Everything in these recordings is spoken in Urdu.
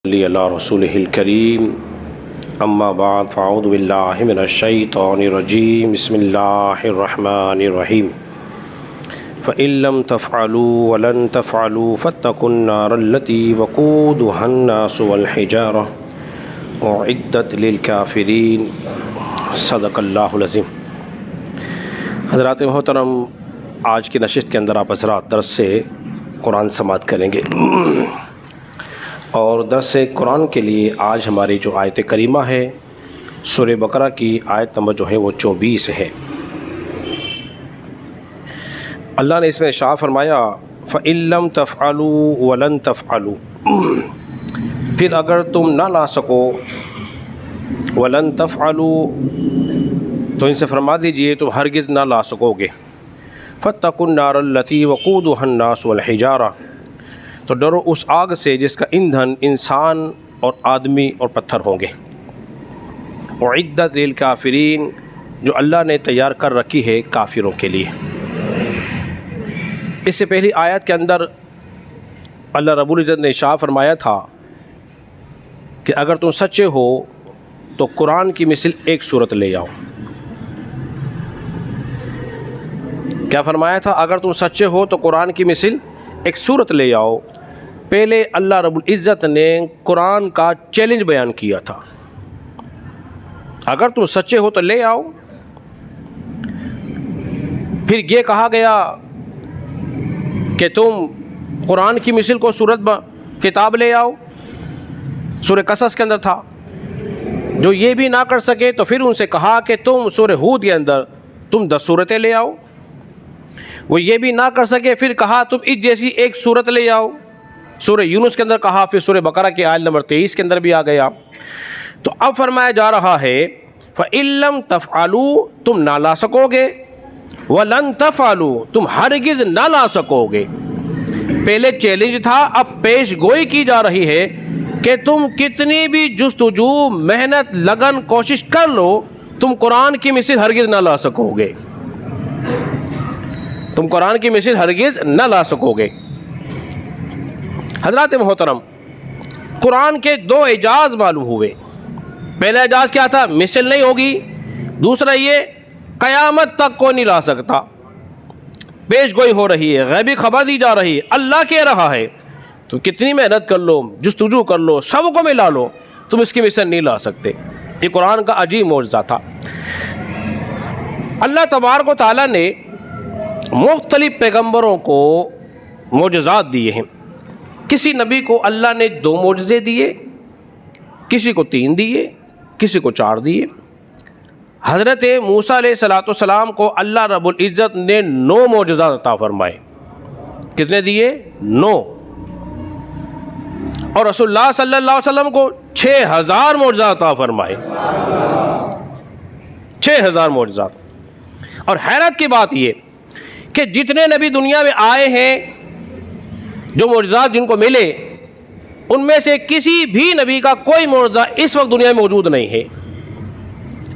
صلی اللہ رسول الکریم اما بعد فاعوذ باللہ من الشیطان الرجیم بسم اللہ الرحمن الرحیم فإن لم تفعلوا ولن تفعلوا فاتقوا النار التي وقودها الناس والحجارة أعدت للكافرين صدق اللہ العظیم۔ حضرات محترم، آج کی نشست کے اندر آپ حضرات درس سے قرآن سماعت کریں گے، اور درس قرآن کے لیے آج ہماری جو آیت کریمہ ہے سورہ بقرہ کی آیت نمبر جو ہے وہ 24 ہے۔ اللہ نے اس میں ارشاد فرمایا فَإِن لَّمْ تَفْعَلُوا وَلَن تَفْعَلُوا، پھر اگر تم نہ لا سکو، وَلَن تَفْعَلُوا تو ان سے فرما دیجئے تم ہرگز نہ لا سکو گے، فَاتَّقُوا النَّارَ الَّتِي وَقُودُهَا النَّاسُ وَالْحِجَارَةُ، تو ڈرو اس آگ سے جس کا ایندھن انسان اور آدمی اور پتھر ہوں گے، اعدت للکافرین، جو اللہ نے تیار کر رکھی ہے کافروں کے لیے۔ اس سے پہلی آیت کے اندر اللہ رب العزت نے ارشاد فرمایا تھا کہ اگر تم سچے ہو تو قرآن کی مثل ایک سورت لے آؤ۔ کیا فرمایا تھا؟ اگر تم سچے ہو تو قرآن کی مثل ایک سورت لے آؤ۔ پہلے اللہ رب العزت نے قرآن کا چیلنج بیان کیا تھا، اگر تم سچے ہو تو لے آؤ۔ پھر یہ کہا گیا کہ تم قرآن کی مثل کو کتاب لے آؤ، سورہ قصص کے اندر تھا۔ جو یہ بھی نہ کر سکے تو پھر ان سے کہا کہ تم سورہ ہود کے اندر تم 10 سورتیں لے آؤ۔ وہ یہ بھی نہ کر سکے، پھر کہا تم اس جیسی ایک سورت لے آؤ۔ سورہ یونس کے اندر کہا، پھر سورہ بقرہ کی آیت نمبر 23 کے اندر بھی آ گیا۔ تو اب فرمایا جا رہا ہے فَإِن لَّمْ تَفْعَلُوا، تم نہ لا سکو گے، وَلَن تَفْعَلُوا، تم ہرگز نہ لا سکو گے۔ پہلے چیلنج تھا، اب پیش گوئی کی جا رہی ہے کہ تم کتنی بھی جستجو، محنت، لگن، کوشش کر لو، تم قرآن کی مثل ہرگز نہ لا سکو گے، تم قرآن کی مثل ہرگز نہ لا سکو گے۔ حضرات محترم، قرآن کے 2 اعجاز معلوم ہوئے۔ پہلا اعجاز کیا تھا؟ مثل نہیں ہوگی۔ دوسرا یہ قیامت تک کوئی نہیں لا سکتا۔ پیش گوئی ہو رہی ہے، غیبی خبر دی جا رہی ہے، اللہ کہہ رہا ہے تم کتنی محنت کر لو، جستجو کر لو، سب کو ملا لو، تم اس کی مثل نہیں لا سکتے۔ یہ قرآن کا عجیب معجزہ تھا۔ اللہ تبارک و تعالیٰ نے مختلف پیغمبروں کو معجزات دیے ہیں۔ کسی نبی کو اللہ نے 2 معجزے دیے، کسی کو 3 دیے، کسی کو 4 دیے۔ حضرت موسیٰ علیہ السلام کو اللہ رب العزت نے 9 معجزات عطا فرمائے۔ کتنے دیے؟ 9۔ اور رسول اللہ صلی اللہ علیہ وسلم کو 6000 معجزات عطا فرمائے۔ 6000 معجزات۔ اور حیرت کی بات یہ کہ جتنے نبی دنیا میں آئے ہیں، جو معجزات جن کو ملے، ان میں سے کسی بھی نبی کا کوئی معجزہ اس وقت دنیا میں موجود نہیں ہے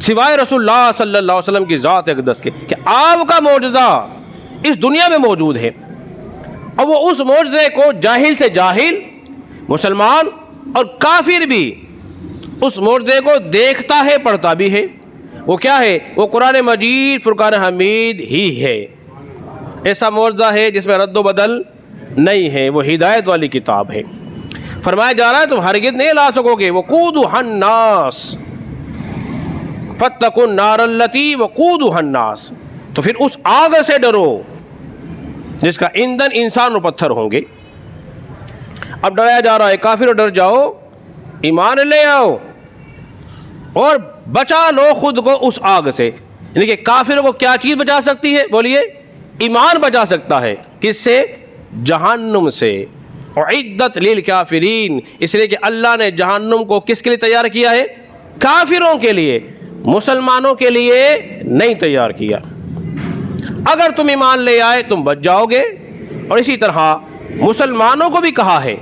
سوائے رسول اللہ صلی اللہ علیہ وسلم کی ذات اقدس کے، کہ آپ کا معجزہ اس دنیا میں موجود ہے۔ اور وہ اس معجزے کو جاہل سے جاہل، مسلمان اور کافر بھی اس معجزے کو دیکھتا ہے، پڑھتا بھی ہے۔ وہ کیا ہے؟ وہ قرآن مجید فرقان حمید ہی ہے۔ ایسا معجزہ ہے جس میں رد و بدل نہیں ہے، وہ ہدایت والی کتاب ہے۔ فرمایا جا رہا ہے تم ہرگز نہیں لا سکو گے، وقودها الناس، فاتقوا النار التي وقودها الناس، تو پھر اس آگ سے ڈرو جس کا ایندھن انسان اور پتھر ہوں گے۔ اب ڈرایا جا رہا ہے کافر، ڈر جاؤ، ایمان لے آؤ اور بچا لو خود کو اس آگ سے۔ یعنی کہ کافروں کو کیا چیز بچا سکتی ہے؟ بولیے، ایمان بچا سکتا ہے۔ کس سے؟ جہنم سے۔ اعدت للکافرین، اس لیے کہ اللہ نے جہنم کو کس کے لیے تیار کیا ہے؟ کافروں کے لیے، مسلمانوں کے لیے نہیں تیار کیا۔ اگر تم ایمان لے آئے تم بچ جاؤ گے۔ اور اسی طرح مسلمانوں کو بھی کہا ہے،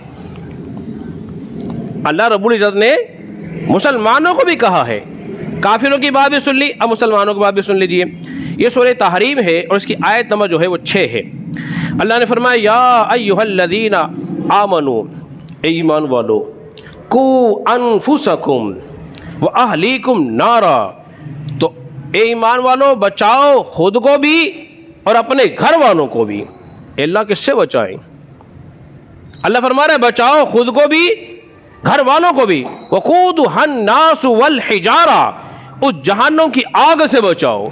اللہ رب العزت نے مسلمانوں کو بھی کہا ہے۔ کافروں کی بات بھی سن لی، اب مسلمانوں کی بات بھی سن لیجئے۔ یہ سورہ تحریم ہے اور اس کی آیت نمبر جو ہے وہ 6 ہے۔ اللہ نے فرمایا یا ایھا الذین آمنو، اے ایمان والو، قو انفسکم واہلیکم نارا، تو اے ایمان والو بچاؤ خود کو بھی اور اپنے گھر والوں کو بھی۔ اللہ کس سے بچائیں؟ اللہ فرما رہا ہے بچاؤ خود کو بھی گھر والوں کو بھی۔ وقودھا الناس والحجارہ، اس جہنم کی آگ سے بچاؤ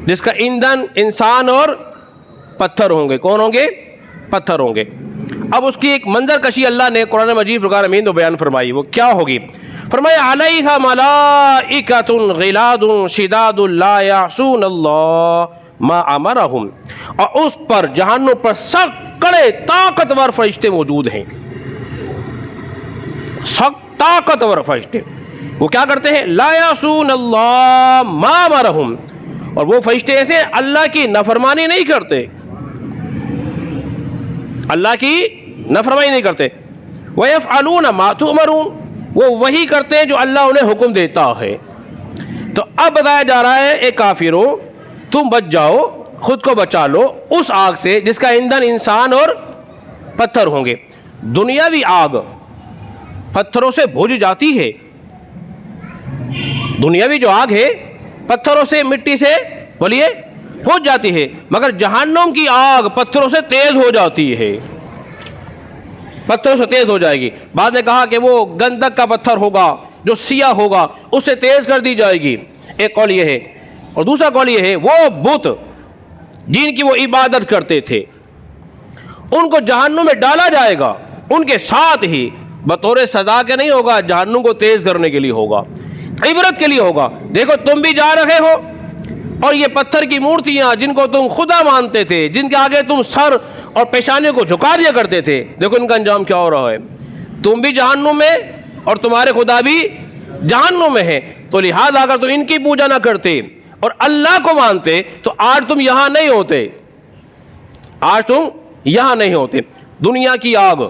جس کا ایندھن انسان اور پتھر ہوں گے۔ کون ہوں گے؟ پتھر ہوں گے۔ اب اس کی ایک منظر کشی اللہ نے قرآن مجید فرقان حمید میں بیان فرمائی، وہ کیا ہوگی؟ فرمایا علیہا ملائکۃ غلاد شداد لا یعصون اللہ ما امرہم، اور اس پر جہنم پر سخت کڑے طاقتور فرشتے موجود ہیں، سخت طاقتور فرشتے، وہ کیا کرتے ہیں؟ لا یعصون اللہ ما امرہم، اور وہ فرشتے ایسے اللہ کی نافرمانی نہیں کرتے، اللہ کی نافرمانی نہیں کرتے۔ وَيَفْعَلُونَ مَا تُؤْمَرُونَ، وہ وہی کرتے ہیں جو اللہ انہیں حکم دیتا ہے۔ تو اب بتایا جا رہا ہے اے کافروں تم بچ جاؤ، خود کو بچا لو اس آگ سے جس کا ایندھن انسان اور پتھر ہوں گے۔ دنیاوی آگ پتھروں سے بجھ جاتی ہے، دنیاوی جو آگ ہے پتھروں سے مٹی سے بولیے بجھ جاتی ہے، مگر جہنم کی آگ پتھروں سے تیز ہو جاتی ہے، پتھروں سے تیز ہو جائے گی۔ بعد میں کہا کہ وہ گندک کا پتھر ہوگا جو سیاہ ہوگا، اس سے تیز کر دی جائے گی، ایک قول یہ ہے۔ اور دوسرا قول یہ ہے وہ بت جن کی وہ عبادت کرتے تھے ان کو جہنم میں ڈالا جائے گا، ان کے ساتھ ہی، بطور سزا کے نہیں ہوگا، جہنم کو تیز کرنے کے لیے ہوگا، عبرت کے لیے ہوگا۔ دیکھو تم بھی جا رہے ہو، اور یہ پتھر کی مورتیاں جن کو تم خدا مانتے تھے، جن کے آگے تم سر اور پیشانی کو جھکا دیا کرتے تھے، دیکھو ان کا انجام کیا ہو رہا ہے۔ تم بھی جہنم میں اور تمہارے خدا بھی جہنم میں ہے، تو لہذا اگر تم ان کی پوجا نہ کرتے اور اللہ کو مانتے تو آج تم یہاں نہیں ہوتے، آج تم یہاں نہیں ہوتے۔ دنیا کی آگ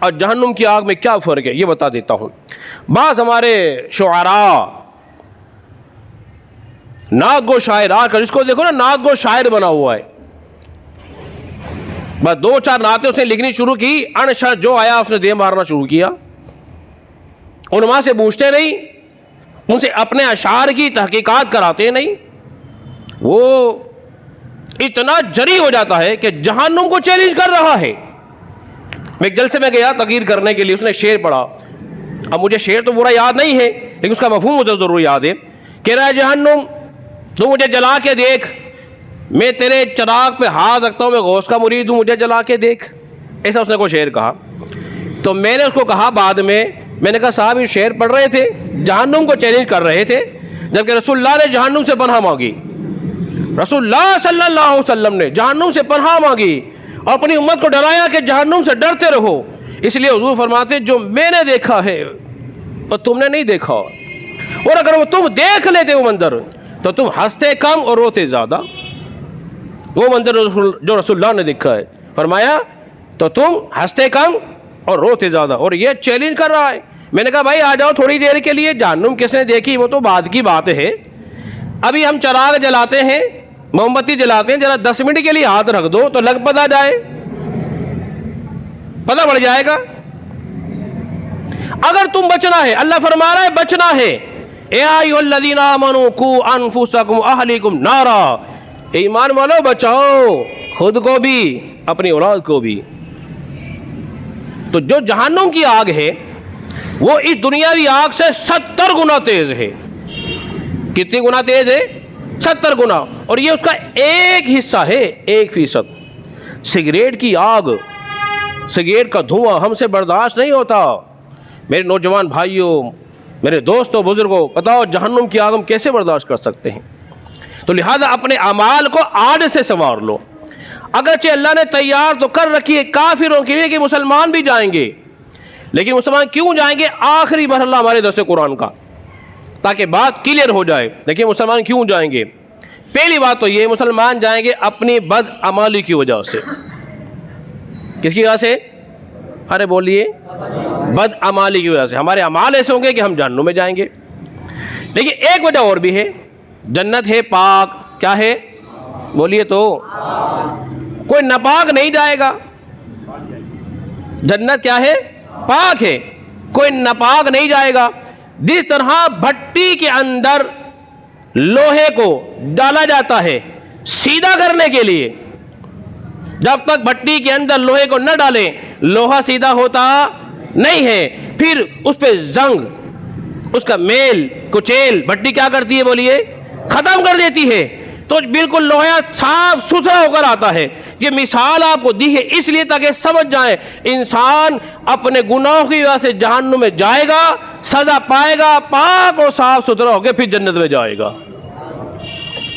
اور جہنم کی آگ میں کیا فرق ہے یہ بتا دیتا ہوں۔ بعض ہمارے شعراء نعت گو شاعر، آ کر اس کو دیکھو نا، نعت گو شاعر بنا ہوا ہے، بس دو چار نعتیں اس نے لکھنی شروع کی، انشا جو آیا اس نے دے مارنا شروع کیا، علماء سے پوچھتے نہیں، ان سے اپنے اشعار کی تحقیقات کراتے نہیں، وہ اتنا جری ہو جاتا ہے کہ جہنم کو چیلنج کر رہا ہے۔ میں ایک جلسے میں گیا تقریر کرنے کے لیے، اس نے ایک شعر پڑھا، اب مجھے شعر تو پورا یاد نہیں ہے لیکن اس کا مفہوم مجھے ضرور یاد ہے۔ کہہ رہا ہے جہنم تو مجھے جلا کے دیکھ، میں تیرے چراغ پہ ہاتھ رکھتا ہوں، میں غوث کا مرید ہوں، مجھے جلا کے دیکھ، ایسا اس نے کوئی شعر کہا۔ تو میں نے اس کو کہا بعد میں نے کہا صاحب یہ شعر پڑھ رہے تھے، جہنم کو چیلنج کر رہے تھے، جبکہ رسول اللہ نے جہنم سے پناہ مانگی، رسول اللہ صلی اللہ علیہ وسلم نے جہنم سے پناہ مانگی اور اپنی امت کو ڈرایا کہ جہنم سے ڈرتے رہو۔ اس لیے حضور فرماتے جو میں نے دیکھا ہے اور تم نے نہیں دیکھا، اور اگر وہ تم دیکھ لیتے وہ منظر تو تم ہنستے کم اور روتے زیادہ۔ وہ منظر جو رسول اللہ نے دیکھا ہے، فرمایا تو تم ہنستے کم اور روتے زیادہ، اور یہ چیلنج کر رہا ہے۔ میں نے کہا بھائی آ جاؤ تھوڑی دیر کے لیے، جہنم کس نے دیکھی وہ تو بعد کی بات ہے، ابھی ہم چراغ جلاتے ہیں، موم بتی جلاتے ہیں، ذرا 10 منٹ کے لیے ہاتھ رکھ دو تو لگ پتہ جائے، پتہ پڑ جائے گا۔ اگر تم بچنا ہے، اللہ فرما رہا ہے بچنا ہے، اے ایھا الذین آمنوا قوا انفسکم واہلیکم نارا، ایمان والو بچاؤ خود کو بھی اپنی اولاد کو بھی۔ تو جو جہنم کی آگ ہے وہ اس دنیاوی آگ سے 70 گنا تیز ہے۔ کتنی گنا تیز ہے؟ 70 گنا، اور یہ اس کا ایک حصہ ہے، 1%۔ سگریٹ کی آگ، سگریٹ کا دھواں ہم سے برداشت نہیں ہوتا۔ میرے نوجوان بھائیوں، میرے دوستوں، بزرگوں، بتاؤ جہنم کی آگ ہم کیسے برداشت کر سکتے ہیں؟ تو لہذا اپنے اعمال کو آج سے سنوار لو۔ اگرچہ اللہ نے تیار تو کر رکھی ہے کافروں کے لیے کہ مسلمان بھی جائیں گے، لیکن مسلمان کیوں جائیں گے؟ آخری مرحلہ ہمارے درس قرآن کا، تاکہ بات کلیئر ہو جائے۔ دیکھیں مسلمان کیوں جائیں گے؟ پہلی بات تو یہ، مسلمان جائیں گے اپنی بد عمالی کی وجہ سے۔ کس کی وجہ سے؟ ارے بولیے، بد عمالی کی وجہ سے۔ ہمارے اعمال ایسے ہوں گے کہ ہم جہنم میں جائیں گے۔ لیکن ایک وجہ اور بھی ہے، جنت ہے پاک، کیا ہے بولیے تو؟ کوئی ناپاک نہیں جائے گا۔ جنت کیا ہے؟ پاک ہے۔ کوئی ناپاک نہیں جائے گا۔ جس طرح بھٹی کے اندر لوہے کو ڈالا جاتا ہے سیدھا کرنے کے لیے، جب تک بھٹی کے اندر لوہے کو نہ ڈالیں لوہا سیدھا ہوتا نہیں ہے، پھر اس پہ زنگ، اس کا میل کچیل بھٹی کیا کرتی ہے بولیے؟ ختم کر دیتی ہے، تو بالکل لوہا صاف ستھرا ہو کر آتا ہے۔ یہ مثال آپ کو دی ہے اس لیے تاکہ سمجھ جائیں انسان اپنے گناہوں کی وجہ سے جہنم میں جائے گا، سزا پائے گا، پاک اور صاف ستھرا ہو کے پھر جنت میں جائے گا۔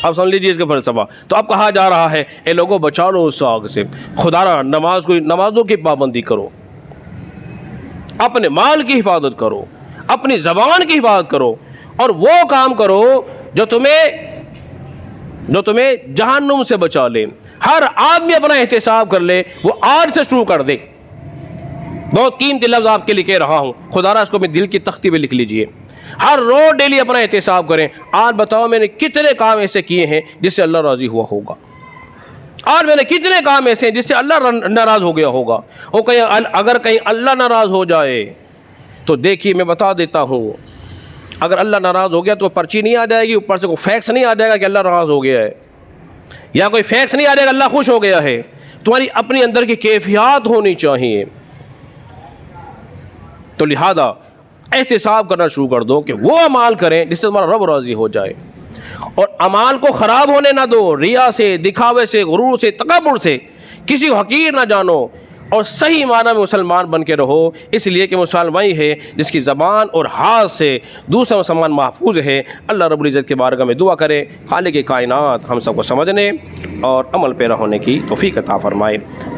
اب سن لیجیے اس کا فلسفہ۔ تو اب کہا جا رہا ہے اے لوگوں بچا لو اس آگ سے، خدا را نمازوں کی پابندی کرو، اپنے مال کی حفاظت کرو، اپنی زبان کی حفاظت کرو، اور وہ کام کرو جو تمہیں جہنم سے بچا لے۔ ہر آدمی اپنا احتساب کر لے، وہ آج سے شروع کر دے۔ بہت قیمتی لفظ آپ کے لیے کہہ رہا ہوں، خدا را اس کو اپنی دل کی تختی پہ لکھ لیجئے۔ ہر روز ڈیلی اپنا احتساب کریں، آج بتاؤ میں نے کتنے کام ایسے کیے ہیں جس سے اللہ راضی ہوا ہوگا، آج میں نے کتنے کام ایسے ہیں جس سے اللہ ناراض ہو گیا ہوگا۔ اگر کہیں اللہ ناراض ہو جائے تو دیکھیے میں بتا دیتا ہوں، اگر اللہ ناراض ہو گیا تو پرچی نہیں آ جائے گی، اوپر سے کوئی فیکس نہیں آ جائے گا کہ اللہ ناراض ہو گیا ہے، یا کوئی فیکس نہیں آ جائے گا اللہ خوش ہو گیا ہے۔ تمہاری اپنی اندر کی کیفیات ہونی چاہیے۔ تو لہذا احتساب کرنا شروع کر دو کہ وہ اعمال کریں جس سے تمہارا رب راضی ہو جائے، اور اعمال کو خراب ہونے نہ دو، ریا سے، دکھاوے سے، غرور سے، تکبر سے، کسی کو حقیر نہ جانو، اور صحیح معنی میں مسلمان بن کے رہو، اس لیے کہ مسلمان وہی ہے جس کی زبان اور ہاتھ سے دوسرا مسلمان محفوظ ہے۔ اللہ رب العزت کے بارگاہ میں دعا کرے خالق کائنات ہم سب کو سمجھنے اور عمل پیرا ہونے کی توفیق عطا فرمائے۔